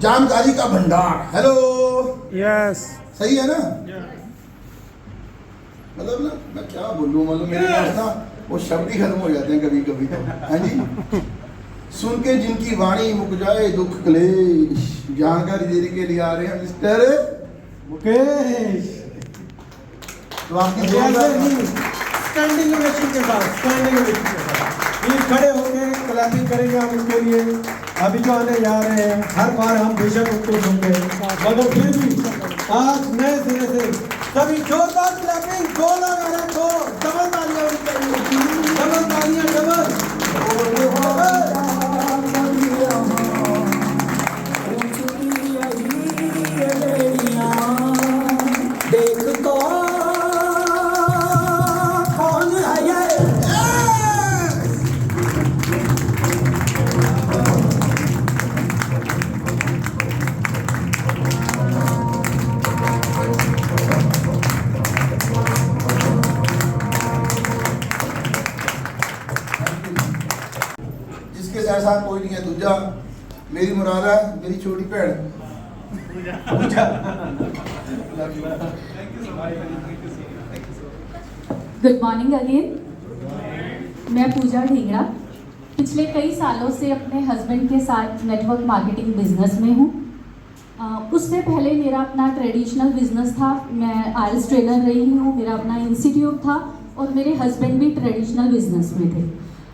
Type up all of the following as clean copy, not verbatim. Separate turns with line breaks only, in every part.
जानकारी का भंडार। हेलो,
यस,
सही है ना? मतलब ना मैं क्या बोलूँ, मतलब मेरे पास ना वो शब्द ही खत्म हो जाते हैं कभी कभी तो। हाँ जी, सुन के जिनकी वाणी मुक जाए दुख क्लेश, जानकारी देने के लिए आ रहे हैं मिस्टर मुकेश। तो आपकी
स्टैंडिंग ओवेशन के साथ, स्टैंडिंग ओवेशन के साथ ये खड़े होकर क्लैपिंग करेंगे हम उनके लिए। अभी जो आने जा रहे हैं, हर बार हम बेशक उनको सुनते हैं, मगर फिर भी आज नए सिरे से सभी जोरदार क्लैपिंग, दो लोग आ रहे हैं, दो डबल तालियां होनी चाहिए, डबल तालियां, डबल।
जिसके जैसा कोई नहीं है दूजा, मेरी मुराद है मेरी छोटी भैन पूजा।
Good morning again. मैं पूजा ढींगड़ा, पिछले कई सालों से अपने हस्बैंड के साथ नेटवर्क मार्केटिंग बिजनेस में हूँ। उससे पहले मेरा अपना ट्रेडिशनल बिजनेस था, मैं आइल्स ट्रेनर रही हूँ, मेरा अपना इंस्टीट्यूट था और मेरे हस्बैंड भी ट्रेडिशनल बिजनेस में थे।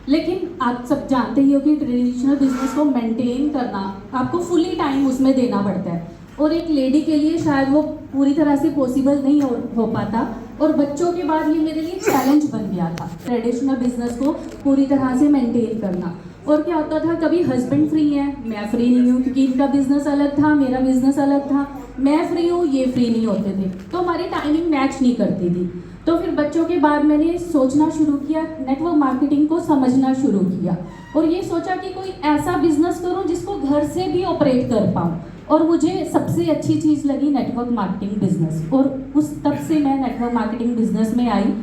लेकिन आप सब जानते ही हो कि ट्रेडिशनल बिजनेस को मेंटेन करना, आपको फुली टाइम उसमें देना पड़ता है और एक लेडी के लिए शायद वो पूरी तरह से पॉसिबल नहीं हो पाता। और बच्चों के बाद ये मेरे लिए चैलेंज बन गया था ट्रेडिशनल बिजनेस को पूरी तरह से मेंटेन करना। और क्या होता था, कभी हस्बैंड फ्री है, मैं फ्री नहीं हूँ, क्योंकि इनका बिजनेस अलग था, मेरा बिजनेस अलग था, मैं फ्री हूँ, ये फ्री नहीं होते थे, तो हमारी टाइमिंग मैच नहीं करती थी। तो फिर बच्चों के बाद मैंने सोचना शुरू किया, नेटवर्क मार्केटिंग को समझना शुरू किया और ये सोचा कि कोई ऐसा बिजनेस करूं जिसको घर से भी ऑपरेट कर पाऊं। और मुझे सबसे अच्छी चीज़ लगी नेटवर्क मार्केटिंग बिजनेस, और उस तब से मैं नेटवर्क मार्केटिंग बिजनेस में आई।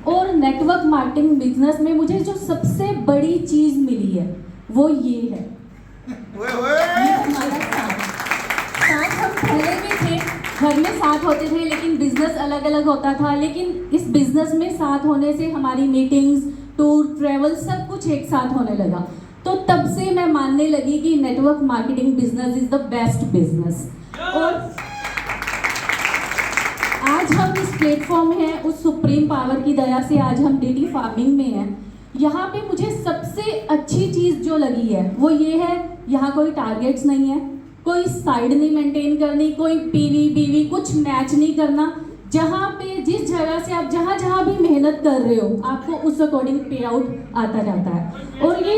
और नेटवर्क मार्केटिंग बिजनेस में मुझे जो सबसे बड़ी चीज़ मिली है वो ये है, ये हमारा साथ हम पहले भी थे, घर में साथ होते थे, लेकिन बिजनेस अलग अलग होता था। लेकिन इस बिजनेस में साथ होने से हमारी मीटिंग्स, टूर, ट्रैवल सब कुछ एक साथ होने लगा। तो तब से मैं मानने लगी कि network marketing business is the best business. और आज हम इस प्लेटफॉर्म में हैं, उस सुप्रीम पावर की दया से आज हम डेली फार्मिंग में हैं। यहाँ पे मुझे सबसे अच्छी चीज़ जो लगी है वो ये है, यहाँ कोई टारगेट्स नहीं है, कोई साइड नहीं मेंटेन करनी, कोई पीवी बीवी कुछ मैच नहीं करना। जहाँ पे जिस जगह से आप जहाँ जहाँ भी मेहनत कर रहे हो, आपको उस अकॉर्डिंग पे आउट आता जाता है। और ये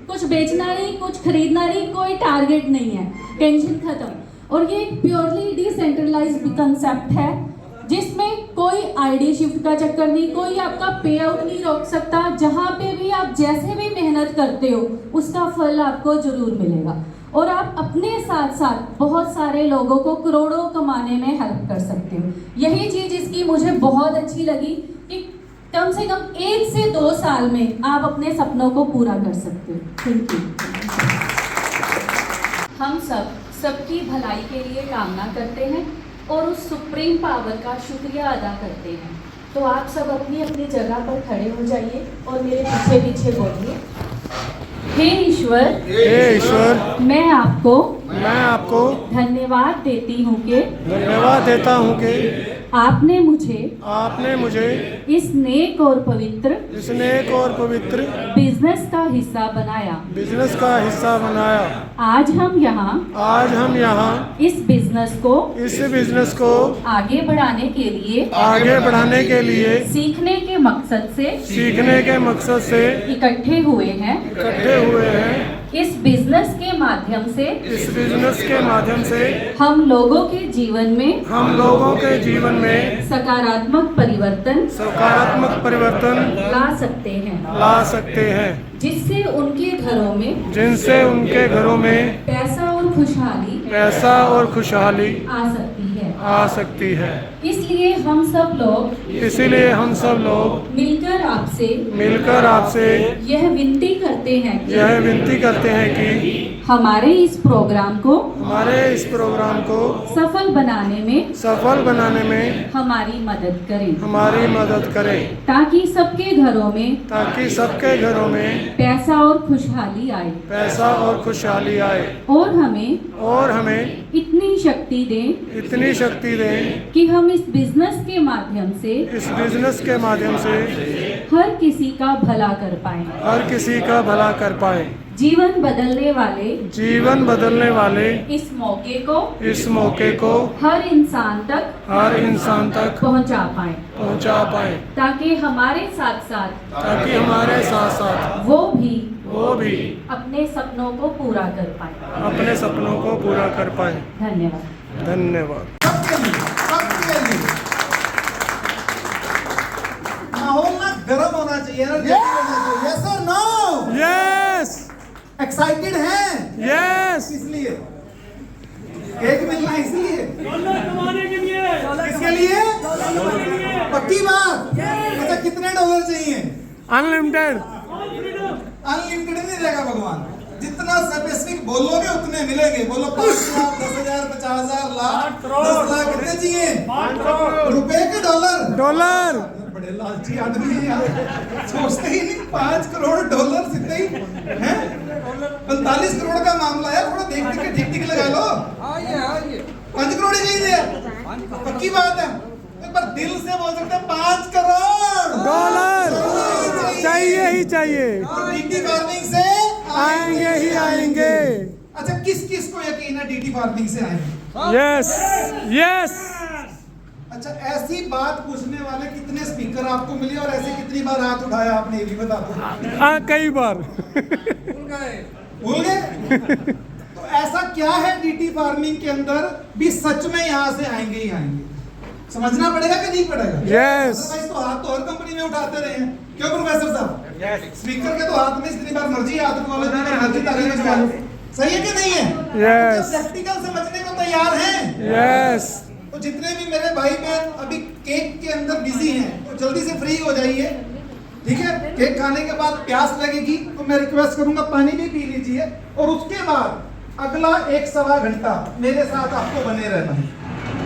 कुछ बेचना नहीं, कुछ खरीदना नहीं, कोई टारगेट नहीं है, टेंशन खत्म। और ये प्योरली डिसेंट्रलाइज्ड कंसेप्ट है जिसमें कोई आईडी शिफ्ट का चक्कर नहीं, कोई आपका पे आउट नहीं रोक सकता। जहाँ पे भी आप जैसे भी मेहनत करते हो उसका फल आपको जरूर मिलेगा और आप अपने साथ साथ बहुत सारे लोगों को करोड़ों कमाने में हेल्प कर सकते हो। यही चीज़ इसकी मुझे बहुत अच्छी लगी कि कम से कम 1 से 2 साल में आप अपने सपनों को पूरा कर सकते हो। Thank you. हम सबकी भलाई के लिए कामना करते हैं और उस सुप्रीम पावर का शुक्रिया अदा करते हैं। तो आप सब अपनी अपनी जगह पर खड़े हो जाइए और मेरे पीछे पीछे बोलिए, हे ईश्वर, मैं आपको धन्यवाद देती हूँ कि
धन्यवाद देता हूँ कि
आपने मुझे इस नेक और पवित्र बिजनेस का हिस्सा बनाया। आज हम यहाँ इस बिजनेस को आगे बढ़ाने के लिए सीखने के मकसद से इकट्ठे हुए हैं। इस बिजनेस के माध्यम से हम लोगों के जीवन में सकारात्मक परिवर्तन ला सकते हैं जिससे उनके घरों में पैसा और खुशहाली आ सकती है। इसलिए हम सब लोग मिलकर आपसे यह विनती करते हैं कि हमारे इस प्रोग्राम को सफल बनाने में हमारी मदद करें ताकि सबके घरों में पैसा और खुशहाली आए और हमें इतनी शक्ति दें कि हम इस बिजनेस के माध्यम से हर किसी का भला कर पाएं। जीवन बदलने वाले इस मौके को हर इंसान तक पहुंचा पाएं ताकि हमारे साथ साथ वो भी अपने सपनों को पूरा कर पाएं। धन्यवाद।
माहौल ना गर्म होना चाहिए ना, यस और नो,
यस
एक्साइटेड हैं,
यस
इसलिए केक मिलना है, इसलिए किसके लिए? पक्की बात। अच्छा कितने डॉलर चाहिए?
अनलिमिटेड
अनलिमिटेड नहीं देगा भगवान, जितना स्पेसिफिक बोलोगे उतने मिलेंगे। बोलो 5 लाख, 10,000, 50,000, लाख, 10 लाख, कितने चाहिए? रुपए के डॉलर? बड़े लालची आदमी हैं यार, सोचते ही नहीं। 5 करोड़ डॉलर सीधे ही हैं। 45 करोड़ का मामला है, थोड़ा देख के लगा लो। 5 करोड़ ही चाहिए, पक्की बात है। एक बार दिल से बोल सकते हैं 5 करोड़
डॉलर चाहिए ही चाहिए,
डीटी फार्मिंग से
आएंगे।
अच्छा किस को यकीन है डीटी फार्मिंग से आएंगे?
यस।
अच्छा ऐसी बात पूछने वाले कितने स्पीकर आपको मिले और ऐसे कितनी बार हाथ उठाया आपने, ये भी बता दो।
कई बार
भूल गए? तो ऐसा क्या है डीटी फार्मिंग के अंदर भी सच में यहाँ से आएंगे ही आएंगे? समझना पड़ेगा कि नहीं पड़ेगा?
यस।
तो हाथ तो हर कंपनी में उठाते रहे हैं, क्यों प्रोफेसर साहब? स्पीकर के तो हाथ में जितनी बार मर्जी हाथ उठा लो, जितनी मर्जी ताली बजवा लो। सही है कि नहीं है?
यस।
प्रैक्टिकल समझने को तैयार हैं?
यस।
तो जितने भी मेरे भाई बहन अभी केक के अंदर बिजी हैं, तो जल्दी से फ्री हो जाइए, ठीक है? केक खाने के बाद प्यास लगेगी तो मैं रिक्वेस्ट करूंगा पानी भी पी लीजिए, और उसके बाद अगला 1-1.25 घंटा मेरे साथ आपको बने रहना है।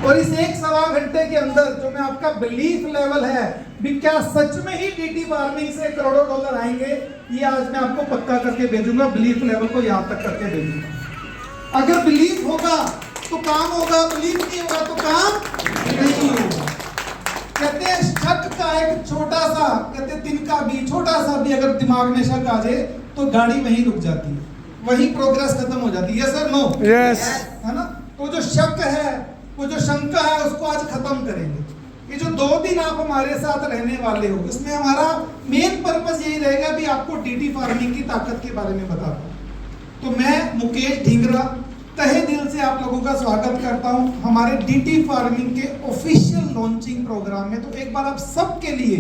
और इस 1-1.25 घंटे के अंदर जो मैं आपका बिलीफ लेवल है भी क्या सच में ही डीटी फार्मिंग से करोड़ों डॉलर आएंगे, ये आज मैं आपको पक्का करके भेजूंगा। बिलीफ लेवल को यहाँ तक करके भेजूंगा। अगर बिलीफ होगा तो काम होगा, बिलीफ नहीं होगा तो काम नहीं होगा। कहते हैं शक का एक छोटा सा, कहते हैं तिनका भी, छोटा सा भी अगर दिमाग में शक आ जाए तो गाड़ी वहीं रुक जाती है, वहीं प्रोग्रेस खत्म हो जाती है। यस और नो?
यस।
है ना? तो जो शक है, वो जो शंका है, उसको आज खत्म करेंगे। ये जो 2 दिन आप हमारे साथ रहने वाले हो, इसमें हमारा मेन पर्पस यही रहेगा भी आपको डीटी फार्मिंग की ताकत के बारे में बता पाऊं। तो मैं मुकेश ढींगरा तहे दिल से आप लोगों का स्वागत करता हूं हमारे डीटी फार्मिंग के ऑफिशियल लॉन्चिंग प्रोग्राम में। तो एक बार आप सबके लिए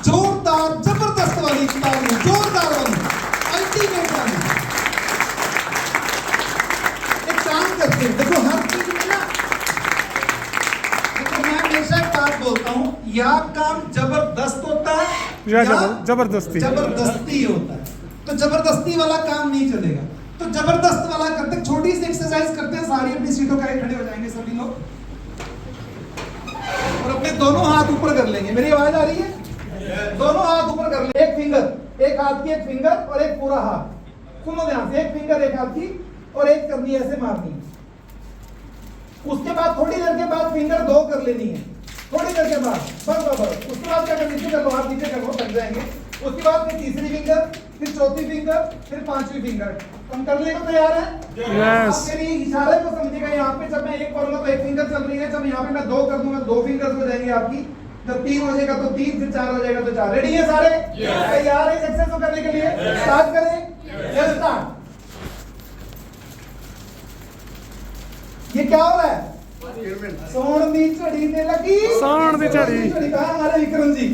जोरदार जबरदस्त वाली ताली, जोरदार वाली, अल्टीमेट वाली। एक काम करते हैं, देखो हर चीज में ना, देखो मैं हमेशा एक बात बोलता हूं, या काम जबरदस्त होता है
या जबरदस्ती
होता है। तो जबरदस्ती वाला काम नहीं चलेगा, तो जबरदस्त वाला करते हैं। छोटी सी एक्सरसाइज करते हैं, सारी अपनी सीटों का खड़े हो जाएंगे सभी लोग, और अपने दोनों हाथ ऊपर कर लेंगे। मेरी आवाज आ रही है? दोनों हाथ ऊपर कर लेंगे, एक फिंगर, एक हाथ की एक फिंगर और एक पूरा हाथ। सुनो ध्यान से, एक फिंगर एक हाथ की और एक करनी ऐसे मारनी है। उसके बाद थोड़ी देर के बाद फिंगर 2 कर लेनी है, थोड़ी देर के बाद बस। उसके बाद क्या करना, नीचे कर लो, हाथ नीचे कर लो, थक जाएंगे। उसके बाद फिर तीसरी फिंगर, फिर चौथी फिंगर, फिर 5वीं फिंगर। हम करने को तैयार हैं?
यस।
अब मेरी इशारे को समझिएगा। यहाँ पे जब मैं 1 करूंगा तो 1 फिंगर चल रही है, जब यहाँ पे मैं 2 कर दूंगा 2 फिंगर्स हो जाएंगे आपकी, जब 3 हो जाएगा तो 3, फिर 4 हो जाएगा तो 4। रेडी है सारे? तैयार है सक्सेस को करने के लिए? स्टार्ट करें? Yes start. ये क्या हो रहा है? सोन दी झड़ी ने लगी,
सोन दी झड़ी।
कहा हमारे विक्रम जी,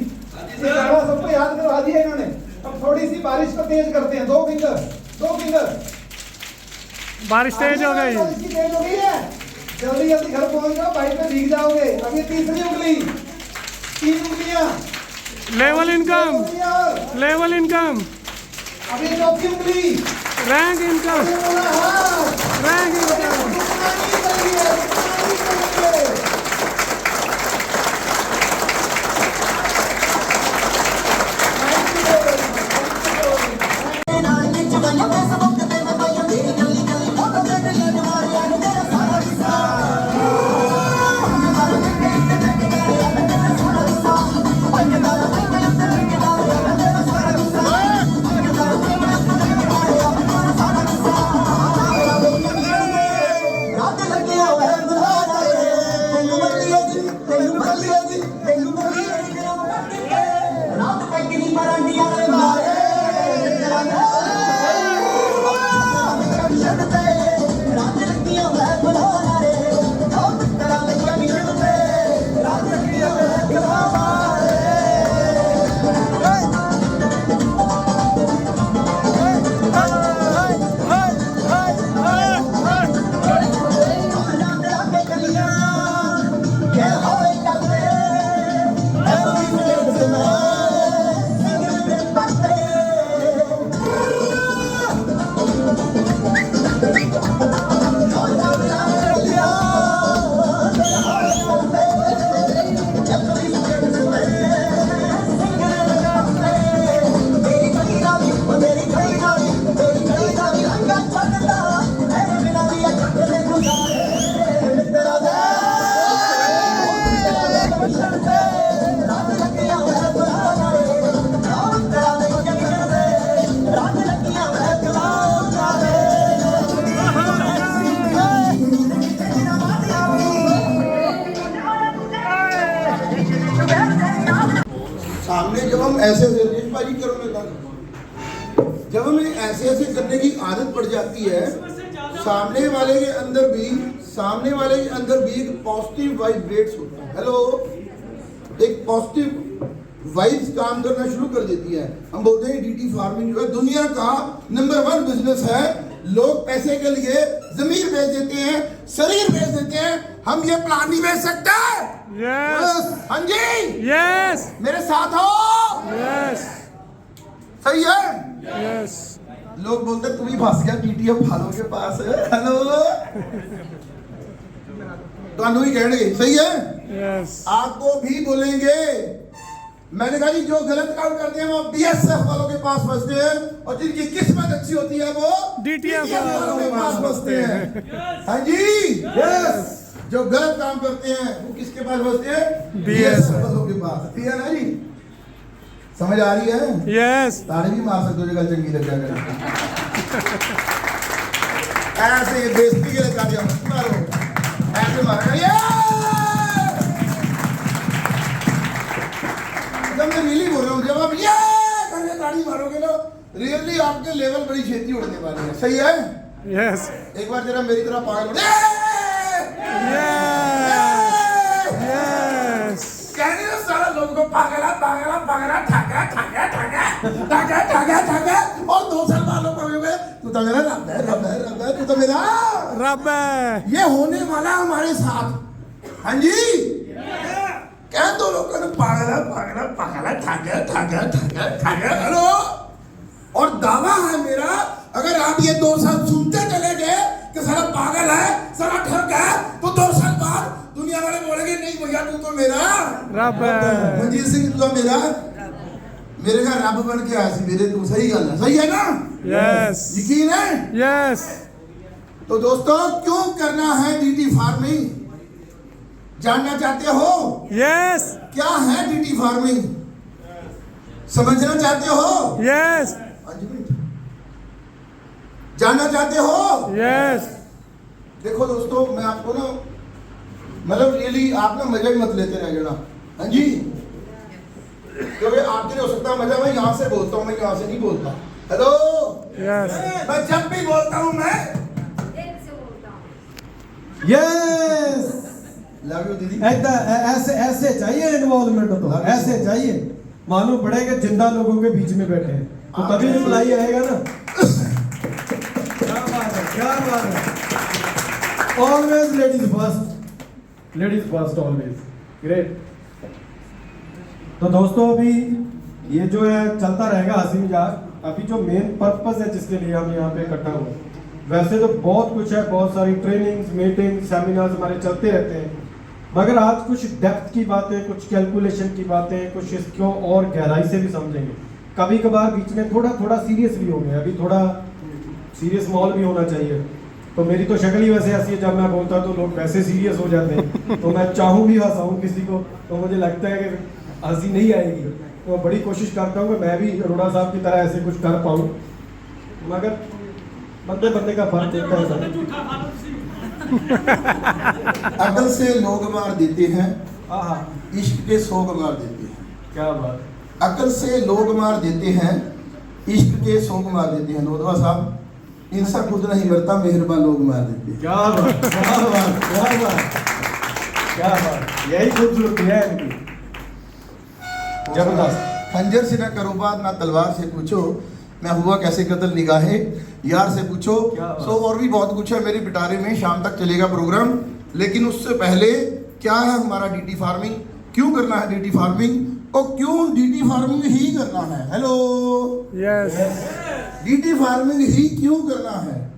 ये गाना सबको याद करवा दिया इन्होंने। अब थोड़ी सी बारिश को तेज करते हैं, 2 फिंगर।
बारिश तेज हो गई,
तेज हो गई है, जल्दी जल्दी घर पहुंच जाओ, बाइक में भीग जाओगे। अब ये तीसरी उंगली, 3 उंगलियां,
लेवल इनकम।
अब ये चौथी उंगली,
रैंक इनकम रैंक इनकम
सामने जब हम ऐसे रेशबाजी करो मैं कहूं, जब हमें ऐसे ऐसे करने की आदत पड़ जाती है, सामने वाले के अंदर भी एक पॉजिटिव वाइब्रेट्स होता है। हेलो, एक पॉजिटिव वाइब्स काम करना शुरू कर देती है। हम बोलते हैं डीटी फार्मिंग जो है दुनिया का नंबर 1 बिजनेस है। लोग पैसे के लिए जमीन बेच देते हैं, शरीर बेच देते हैं, हम ये प्लान नहीं बेच सकते।
यस
हाँ जी,
यस
मेरे साथ हो।
यस
सही है।
यस
लोग बोलते तू भी फंस गया टीटीएफ फालो के पास। हेलो, तो ही कहने सही है।
यस
आपको भी बोलेंगे। मैंने कहा जी जो गलत काम करते हैं वो बीएसएफ वालों के पास फंसते हैं, और जिनकी किस्मत अच्छी होती है वो
डीटीएफ
वालों के पास फंसते हैं। हाँ जी, यस। जो गलत काम करते हैं वो किसके पास फंसते हैं? बीएसएफ वालों के पास। ठीक है ना जी, समझ आ रही है?
यस
ताड़ी भी मार सकते हो जगह चंगी लग जाएगा। ऐसे बेइज्जती के लिए ताड़ियां मत मारो, ऐसे मारो। ये मैं रियली बोल रहा हूँ, जब आप ये करके ताड़ी मारोगे ना, रियली आपके लेवल बड़ी छेती उड़ने वाली है। सही है।
यस
एक बार जरा मेरी तरह पागल हो
यस
कहने ना सारा लोगों को पागला पागला पागला ठाका ठाका ठाका ठाका ठाका ठाका, और 2 साल वालों को भी तू तो मेरा रब है, रब है, रब है, तू तो मेरा
रब है।
ये होने वाला हमारे साथ। हाँ जी, क्या दो लोगों ने पागला पागला पागला ठाका ठाका ठाका ठाका। हेलो, और दावा है मेरा, अगर आप ये 2 साल सुनते चले गए कि साला पागल है, साला ठग है, तो 2 साल बाद दुनिया वाले बोलेंगे नहीं भैया तू तो मेरा
रब है।
मंजीत सिंह तू तो मेरा, मेरे का रब बन के आया मेरे। तू सही गल है, सही है ना?
यस
यकीन है?
यस
तो दोस्तों क्यों करना है डीटी फार्मिंग, जानना चाहते हो?
यस
क्या है डीटी फार्मिंग, समझना चाहते हो?
यस
5 मिनट जानना चाहते हो?
यस
देखो दोस्तों, मैं आपको ना मतलब रियली आप ना मजा ही मत लेते रह जाना। हाँ जी, क्योंकि आपके लिए हो सकता है मजा, मैं यहाँ से बोलता हूँ, मैं यहाँ से नहीं बोलता। हेलो,
यस
मैं जब भी बोलता हूँ मैं
यस
लव यू दीदी।
ऐसे ऐसे चाहिए इन्वॉल्वमेंट, तो ऐसे चाहिए, मालूम पड़ेगा जिंदा लोगों के बीच में बैठे हैं, तो तभी रिप्लाई आएगा ना। क्या बात है, क्या बात है। Always ladies first, ladies first always. Great. तो दोस्तों अभी ये जो है चलता रहेगा हंसी मजाक, अभी जो मेन पर्पस है जिसके लिए हम यहाँ पे इकट्ठा हुए, वैसे तो बहुत कुछ है, बहुत सारी ट्रेनिंग्स, मीटिंग्स, सेमिनार्स हमारे चलते रहते हैं, मगर आज कुछ डेप्थ की बातें, कुछ कैलकुलेशन की बातें, कुछ इसको और गहराई से भी समझेंगे। कभी कभार बीच में थोड़ा सीरियस भी होंगे, अभी थोड़ा सीरियस माहौल भी होना चाहिए। तो मेरी तो शक्ल ही वैसे ऐसी है, जब मैं बोलता तो लोग वैसे सीरियस हो जाते हैं। तो मैं चाहूँ भी हंसाऊँ किसी को तो मुझे लगता है कि हंसी नहीं आएगी। तो बड़ी कोशिश करता हूँ कि मैं भी अरोड़ा साहब की तरह ऐसे कुछ कर पाऊँ, मगर बंदे बंदे का फर्क होता है सर।
अकल से लोग मार देते हैं,
हाँ,
इश्क के सोग मार देते हैं।
क्या बात।
अकल से लोग मार देते हैं, इश्क के सोग मार देते हैं। नोदवा साहब, इनसे खुद नहीं मरता, मेहरबान लोग मार देते हैं।
क्या बात, क्या बात, क्या बात, क्या बात, यही खूबसूरती है इनकी। जबरदस्त।
खंजर से ना करो बात, ना तलवार से पूछो मैं हुआ कैसे कत्ल, निगाहे यार से पूछो। सो और भी बहुत कुछ है मेरे पिटारे में, शाम तक चलेगा प्रोग्राम। लेकिन उससे पहले क्या है हमारा डीटी फार्मिंग, क्यों करना है डीटी फार्मिंग और क्यों डीटी फार्मिंग ही करना है। हेलो
यस
डीटी फार्मिंग ही क्यों करना है?